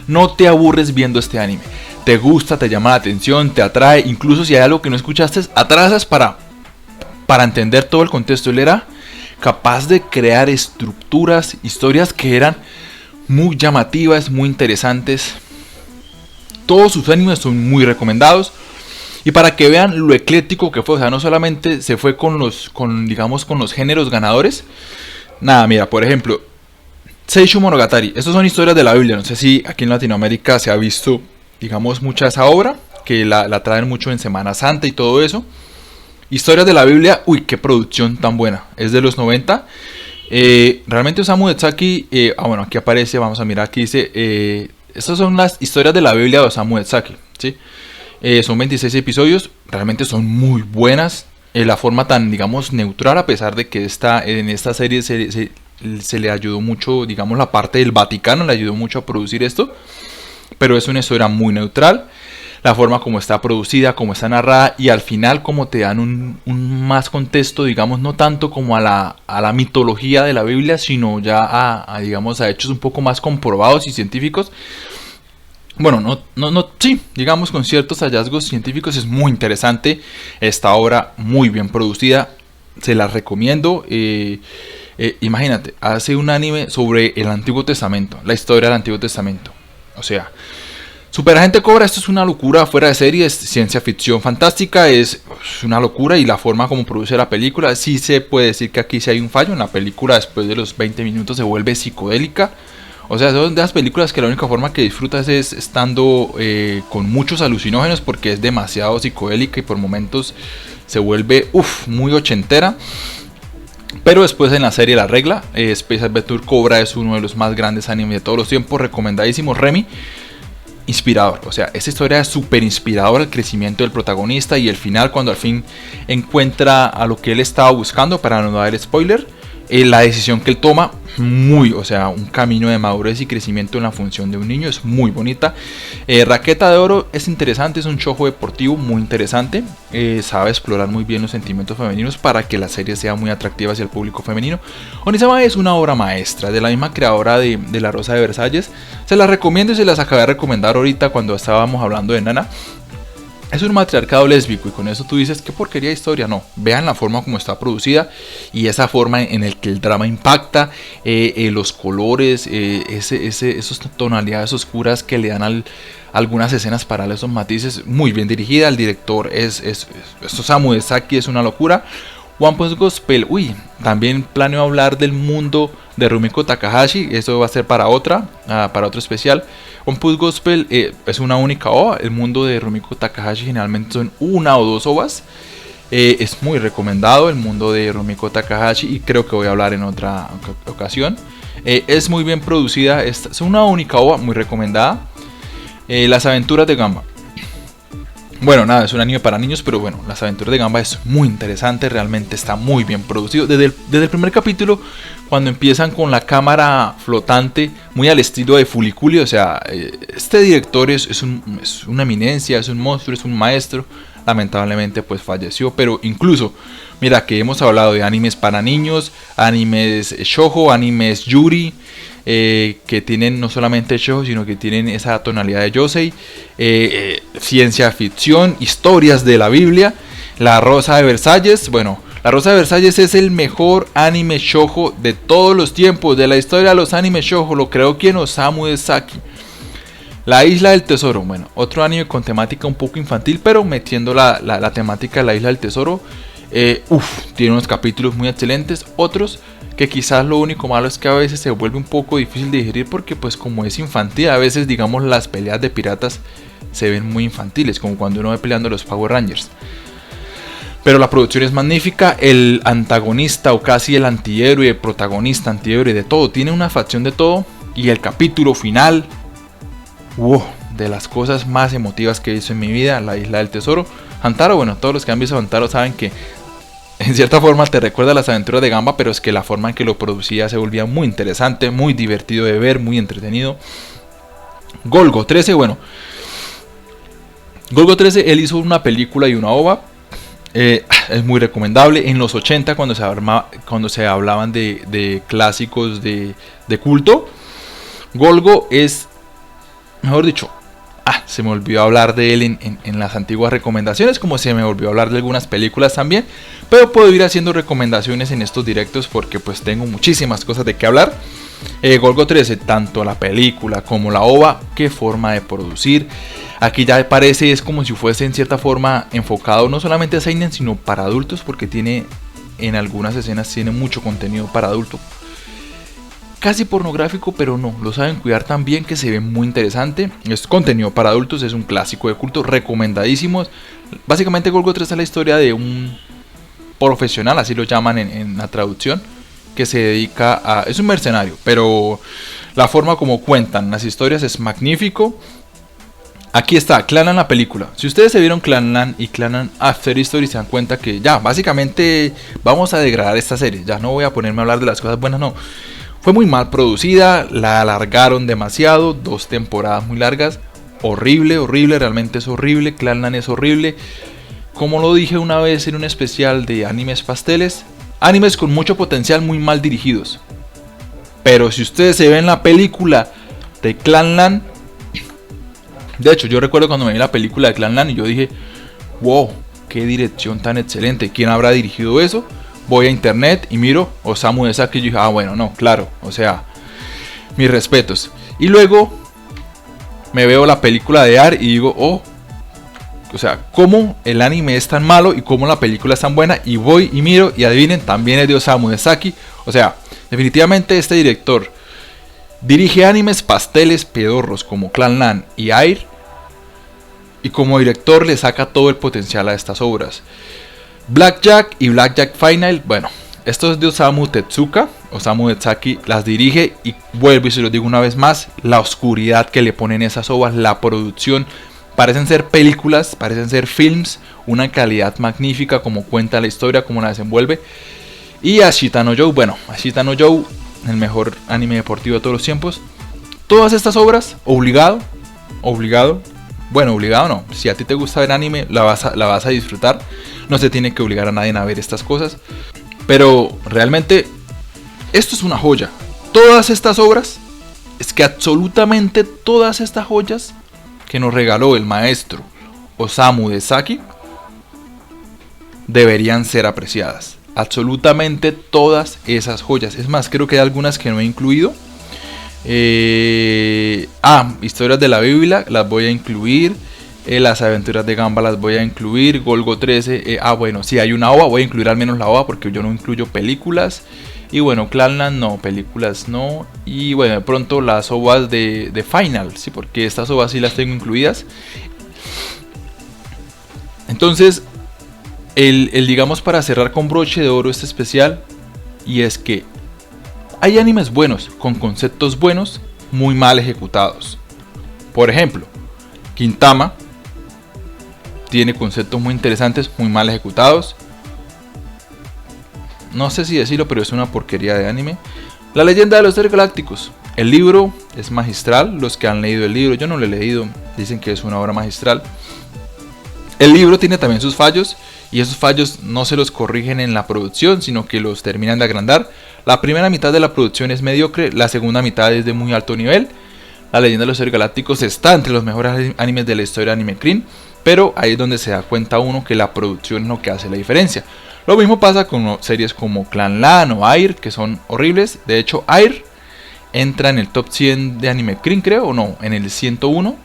No te aburres viendo este anime. Te gusta, te llama la atención, te atrae. Incluso si hay algo que no escuchaste, atrasas para entender todo el contexto. Él era capaz de crear estructuras, historias que eran muy llamativas, muy interesantes. Todos sus animes son muy recomendados. Y para que vean lo ecléctico que fue, o sea, no solamente se fue con los géneros ganadores. Mira, por ejemplo, Seishu Monogatari. Estas son historias de la Biblia. No sé si aquí en Latinoamérica se ha visto, digamos, mucha esa obra, que la traen mucho en Semana Santa y todo eso. Historias de la Biblia, uy, qué producción tan buena. Es de los 90. Realmente Osamu Dezaki, bueno, aquí aparece, vamos a mirar, aquí dice, estas son las historias de la Biblia de Osamu Dezaki, ¿sí? Son 26 episodios, realmente son muy buenas. La forma tan, digamos, neutral, a pesar de que en esta serie se le ayudó mucho, digamos, la parte del Vaticano le ayudó mucho a producir esto. Pero es una historia muy neutral. La forma como está producida, como está narrada, y al final como te dan un más contexto, digamos, no tanto como a la mitología de la Biblia, sino ya digamos, a hechos un poco más comprobados y científicos. Bueno, sí, digamos, con ciertos hallazgos científicos. Es muy interesante esta obra, muy bien producida, se la recomiendo. Imagínate, hace un anime sobre el Antiguo Testamento, la historia del Antiguo Testamento. O sea, Superagente Cobra, esto es una locura fuera de serie, es ciencia ficción fantástica, es una locura. Y la forma como produce la película, sí se puede decir que aquí sí hay un fallo. En la película, después de los 20 minutos, se vuelve psicodélica. O sea, son de las películas que la única forma que disfrutas es estando con muchos alucinógenos, porque es demasiado psicodélica y por momentos se vuelve muy ochentera. Pero después en la serie la regla. Space Adventure Cobra es uno de los más grandes animes de todos los tiempos, recomendadísimo. Remy, inspirador, o sea, esta historia es súper inspiradora, el crecimiento del protagonista y el final, cuando al fin encuentra a lo que él estaba buscando. Para no dar spoiler, La decisión que él toma, o sea, un camino de madurez y crecimiento en la función de un niño, es muy bonita. Raqueta de Oro es interesante, es un shoujo deportivo muy interesante, sabe explorar muy bien los sentimientos femeninos para que la serie sea muy atractiva hacia el público femenino. Onisama es una obra maestra de la misma creadora de La Rosa de Versalles, se la recomiendo y se las acabé de recomendar ahorita cuando estábamos hablando de Nana. Es un matriarcado lésbico y con eso tú dices, qué porquería de historia. No, vean la forma como está producida y esa forma en el que el drama impacta, los colores, esas tonalidades oscuras que le dan algunas escenas para darle esos matices, muy bien dirigida. El director Osamu Dezaki, es una locura. One Punch Gospel, también planeo hablar del mundo de Rumiko Takahashi, eso va a ser para otro especial. One Punch Gospel es una única OVA, el mundo de Rumiko Takahashi generalmente son una o dos OVAs. Es muy recomendado el mundo de Rumiko Takahashi y creo que voy a hablar en otra ocasión. Es muy bien producida, es una única OVA muy recomendada. Las aventuras de Gamba. Bueno, nada, es un anime para niños, pero bueno, Las aventuras de Gamba es muy interesante, realmente está muy bien producido. Desde el primer capítulo, cuando empiezan con la cámara flotante, muy al estilo de Fuliculi, o sea, este director es una eminencia, es un monstruo, es un maestro. Lamentablemente pues falleció, pero incluso, mira que hemos hablado de animes para niños, animes shoujo, animes yuri, que tienen no solamente shoujo, sino que tienen esa tonalidad de yosei, ciencia ficción, historias de la Biblia. La Rosa de Versalles, bueno, La Rosa de Versalles es el mejor anime shoujo de todos los tiempos, de la historia de los animes shoujo, lo creó quien, Osamu Dezaki. La Isla del Tesoro, bueno, otro anime con temática un poco infantil, pero metiendo la temática de la Isla del Tesoro. Tiene unos capítulos muy excelentes, otros que quizás lo único malo es que a veces se vuelve un poco difícil de digerir porque pues como es infantil, a veces digamos las peleas de piratas se ven muy infantiles, como cuando uno ve peleando los Power Rangers. Pero la producción es magnífica, el antagonista o casi el antihéroe, protagonista, antihéroe, de todo, tiene una facción de todo y el capítulo final, de las cosas más emotivas que he visto en mi vida, La Isla del Tesoro. Hantaro, bueno, todos los que han visto Hantaro saben que en cierta forma te recuerda a Las aventuras de Gamba, pero es que la forma en que lo producía se volvía muy interesante, muy divertido de ver, muy entretenido. Golgo 13, bueno, Golgo 13, él hizo una película y una OVA. Es muy recomendable. En los 80, cuando se hablaban de clásicos de culto, Golgo es, mejor dicho, se me olvidó hablar de él en las antiguas recomendaciones, como se me olvidó hablar de algunas películas también, pero puedo ir haciendo recomendaciones en estos directos porque pues tengo muchísimas cosas de qué hablar. Golgo 13, tanto la película como la OVA, qué forma de producir. Aquí ya parece, es como si fuese en cierta forma enfocado no solamente a seinen, sino para adultos, porque tiene, en algunas escenas tiene mucho contenido para adultos. Casi pornográfico, pero no, lo saben cuidar tan bien que se ve muy interesante. Es contenido para adultos, es un clásico de culto, recomendadísimo. Básicamente Golgo 3 es la historia de un profesional, así lo llaman en la traducción, que se dedica a... es un mercenario, pero la forma como cuentan las historias es magnífico. Aquí está, Clanland la película. Si ustedes se vieron Clanland y Clanland After Story, se dan cuenta que ya, básicamente vamos a degradar esta serie. Ya no voy a ponerme a hablar de las cosas buenas, no. Fue muy mal producida, la alargaron demasiado, 2 temporadas muy largas, horrible, realmente es horrible, Clanland es horrible. Como lo dije una vez en un especial de animes pasteles, animes con mucho potencial muy mal dirigidos. Pero si ustedes se ven la película de Clanland, de hecho yo recuerdo cuando me vi la película de Clanland y yo dije, wow, qué dirección tan excelente, ¿quién habrá dirigido eso? Voy a internet y miro Osamu Dezaki y yo dije, bueno, no, claro, o sea, mis respetos. Y luego me veo la película de AR y digo, o sea, cómo el anime es tan malo y cómo la película es tan buena. Y voy y miro y adivinen, también es de Osamu Dezaki. O sea, definitivamente este director dirige animes pasteles pedorros como Clanland y Air, y como director le saca todo el potencial a estas obras. Blackjack y Blackjack Final, bueno, esto es de Osamu Tezuka. Osamu Dezaki las dirige y vuelvo y se lo digo una vez más, la oscuridad que le ponen esas obras, la producción, parecen ser películas, parecen ser films, una calidad magnífica como cuenta la historia, como la desenvuelve. Y Ashita no Joe, bueno, Ashita no Joe, el mejor anime deportivo de todos los tiempos. Todas estas obras, obligado, bueno, obligado no, si a ti te gusta ver anime, la vas a disfrutar. No se tiene que obligar a nadie a ver estas cosas. Pero realmente, esto es una joya. Todas estas obras, es que absolutamente todas estas joyas que nos regaló el maestro Osamu Dezaki deberían ser apreciadas. Absolutamente todas esas joyas. Es más, creo que hay algunas que no he incluido. Historias de la Biblia las voy a incluir. Las aventuras de Gamba las voy a incluir. Golgo 13. Bueno, si hay una OVA, voy a incluir al menos la OVA porque yo no incluyo películas. Y bueno, Clanland no, películas no. Y bueno, de pronto las OVAs de Final, sí, porque estas OVAs sí las tengo incluidas. Entonces, digamos, para cerrar con broche de oro este especial, y es que hay animes buenos, con conceptos buenos, muy mal ejecutados. Por ejemplo, Gintama tiene conceptos muy interesantes, muy mal ejecutados. No sé si decirlo, pero es una porquería de anime. La leyenda de los Seres Galácticos. El libro es magistral. Los que han leído el libro, yo no lo he leído, dicen que es una obra magistral. El libro tiene también sus fallos, y esos fallos no se los corrigen en la producción, sino que los terminan de agrandar. La primera mitad de la producción es mediocre, la segunda mitad es de muy alto nivel. La leyenda de los Seres Galácticos está entre los mejores animes de la historia de Anime Crin, pero ahí es donde se da cuenta uno que la producción es lo que hace la diferencia. Lo mismo pasa con series como Clanland o Air, que son horribles. De hecho, Air entra en el top 100 de Anime Crin, creo, o no, en el 101.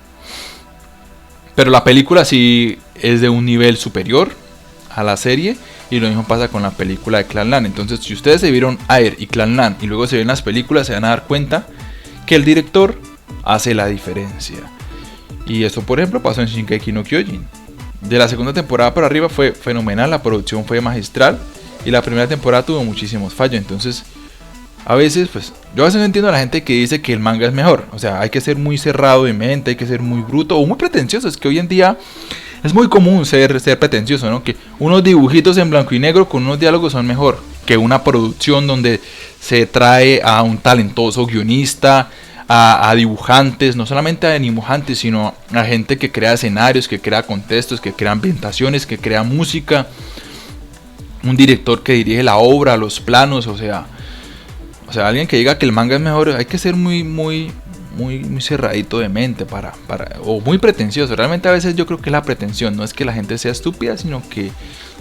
Pero la película sí es de un nivel superior a la serie. Y lo mismo pasa con la película de Clanland. Entonces, si ustedes se vieron Air y Clanland y luego se ven las películas, se van a dar cuenta que el director hace la diferencia. Y esto, por ejemplo, pasó en Shingeki no Kyojin. De la segunda temporada para arriba fue fenomenal, la producción fue magistral. Y la primera temporada tuvo muchísimos fallos. Entonces, a veces no entiendo a la gente que dice que el manga es mejor. O sea, hay que ser muy cerrado de mente, hay que ser muy bruto o muy pretencioso. Es que hoy en día es muy común ser pretencioso, ¿no? Que unos dibujitos en blanco y negro con unos diálogos son mejor que una producción donde se trae a un talentoso guionista, a dibujantes, no solamente a dibujantes, sino a gente que crea escenarios, que crea contextos, que crea ambientaciones, que crea música. Un director que dirige la obra, los planos, o sea, alguien que diga que el manga es mejor, hay que ser muy cerradito de mente o muy pretencioso. Realmente a veces yo creo que es la pretensión, no es que la gente sea estúpida, sino que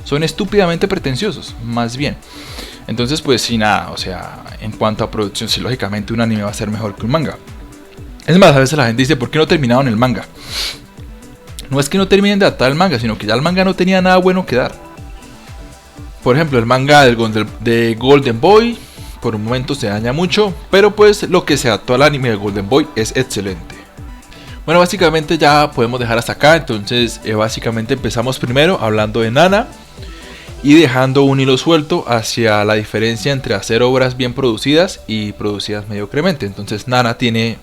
son estúpidamente pretenciosos, más bien. Entonces, pues sí, nada, o sea, en cuanto a producción, sí, lógicamente un anime va a ser mejor que un manga. Es más, a veces la gente dice, ¿por qué no terminaron el manga? No es que no terminen de adaptar el manga, sino que ya el manga no tenía nada bueno que dar. Por ejemplo, el manga de Golden Boy, por un momento se daña mucho, pero pues lo que se adaptó al anime de Golden Boy es excelente. Bueno, básicamente ya podemos dejar hasta acá. Entonces básicamente empezamos primero hablando de Nana y dejando un hilo suelto hacia la diferencia entre hacer obras bien producidas y producidas mediocremente. Entonces Nana tiene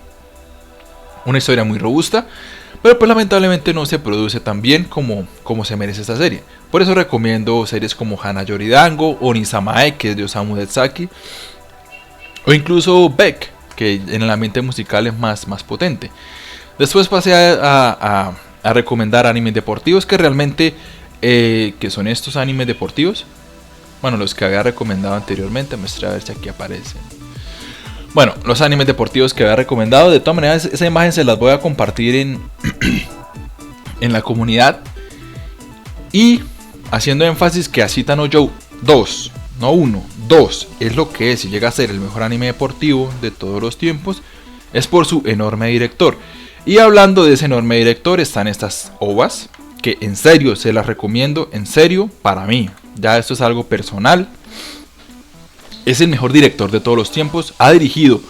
una historia muy robusta, pero pues lamentablemente no se produce tan bien como se merece esta serie. Por eso recomiendo series como Hana Yoridango, Onisamae, que es de Osamu Dezaki, o incluso Beck, que en el ambiente musical es más potente. Después pasé a recomendar animes deportivos, que realmente, que son estos animes deportivos. Bueno, los que había recomendado anteriormente, muestra a ver si aquí aparecen. Bueno, los animes deportivos que había recomendado. De todas maneras, esa imagen se las voy a compartir en la comunidad. Y haciendo énfasis que Ashita no Joe 2, no 1, 2 es lo que es y llega a ser el mejor anime deportivo de todos los tiempos, es por su enorme director. Y hablando de ese enorme director, están estas OVAs que en serio se las recomiendo, en serio, para mí. Ya esto es algo personal. Es el mejor director de todos los tiempos. Ha dirigido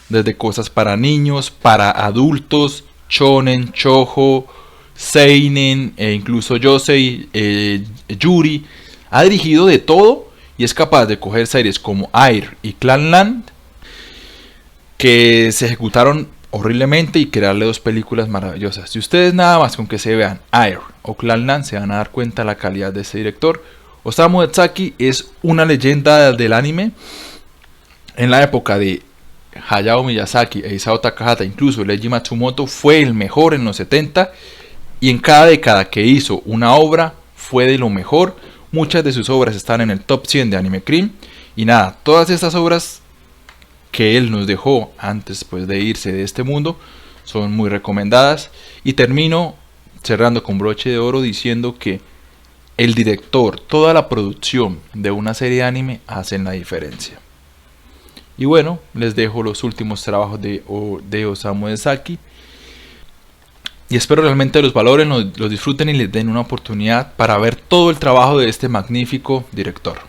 desde cosas para niños, para adultos, shonen, shoujo, seinen, incluso yosei, yuri. Ha dirigido de todo y es capaz de coger series como Air y Clanland, que se ejecutaron horriblemente, y crearle dos películas maravillosas. Si ustedes nada más con que se vean Air o Clanland se van a dar cuenta de la calidad de este director. Osamu Dezaki es una leyenda del anime. En la época de Hayao Miyazaki e Isao Takahata, incluso Leiji Matsumoto fue el mejor en los 70, y en cada década que hizo una obra fue de lo mejor. Muchas de sus obras están en el top 100 de Anime Cream. Y nada, todas estas obras que él nos dejó antes pues, de irse de este mundo son muy recomendadas. Y termino cerrando con broche de oro diciendo que el director, toda la producción de una serie de anime hacen la diferencia. Y bueno, les dejo los últimos trabajos de Osamu Dezaki. Y espero realmente los valoren, los disfruten y les den una oportunidad para ver todo el trabajo de este magnífico director.